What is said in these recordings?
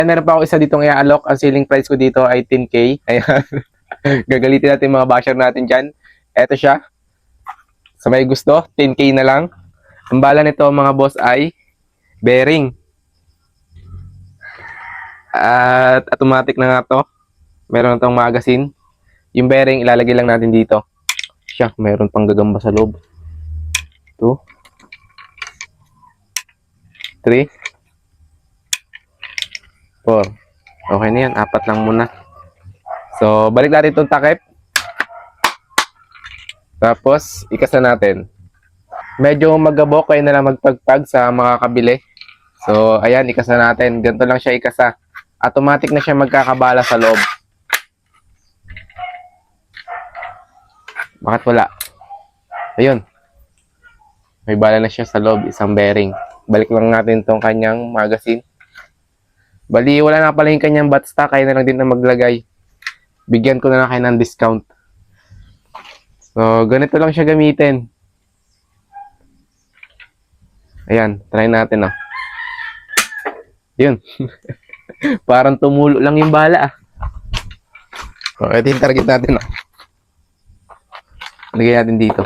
Meron pa ako isa ditong i-alok. Ang ceiling price ko dito ay 10K. Ayan. Gagalitin natin mga basher natin dyan. Eto siya. Sa may gusto, 10K na lang. Ang bala nito mga boss ay bearing. At automatic na nga to. Meron na tong magazine. Yung bearing, ilalagay lang natin dito. Siya, meron pang gagamba sa loob. 2, 3, 4. Okay na yan, 4 lang muna. So, balik natin itong takip. Tapos, ikasa natin. Medyo magabok, kayo na lang magpagpag sa mga kabili. So, ayan, ikasa natin. Ganito lang siya ikasa. Automatic na siya magkakabala sa loob. Bakit wala? Ayun. May bala na siya sa loob, isang bearing. Balik lang natin itong kanyang magazine. Bali, wala na pala yung kanyang buttstock. Kaya na lang din na maglagay. Bigyan ko na lang kayo ng discount. So, ganito lang siya gamitin. Ayan, try natin, oh. Yun. Parang tumulo lang yung bala, ah. So, ito yung target natin, oh. Lagay natin dito.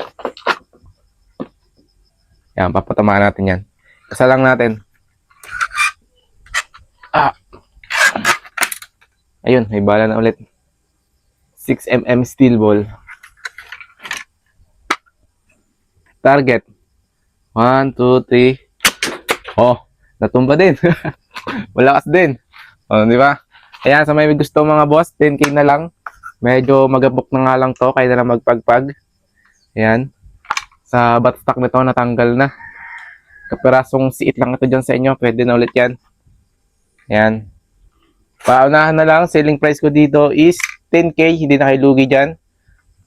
Yan, papatamaan natin yan. Kasalang natin. Ayun, may bala na ulit. 6mm steel ball. Target. 1, 2, 3. Oh, natumba din. Malakas din. Oh, di ba? Ayan, sa may gusto mga boss, 10K na lang. Medyo magabok na nga lang to, kaya na lang magpagpag. Ayan. Sa buttstock nito, natanggal na. Kapirasong siit lang ito dyan sa inyo. Pwede na ulit yan. Ayan. Paunahan na lang, selling price ko dito is 10K. Hindi na kayo lugi dyan.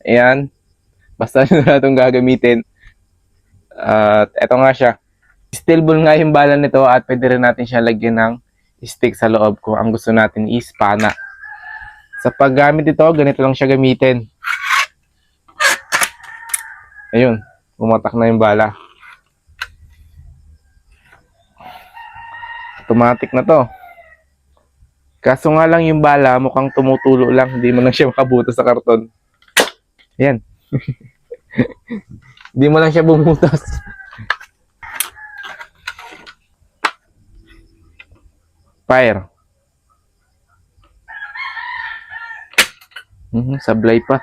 Ayan. Basta na itong gagamitin. At eto nga siya. Steel ball nga yung bala nito at pwede rin natin siya lagyan ng stick sa loob kung ang gusto natin is pana. Sa paggamit ito, ganito lang siya gamitin. Ayun, umatak na yung bala. Automatic na to. Kaso nga lang yung bala, mukhang tumutulo lang. Hindi mo lang siya makabutas sa karton. Ayan. Hindi mo lang siya bumutas. Fire. Sablay pa.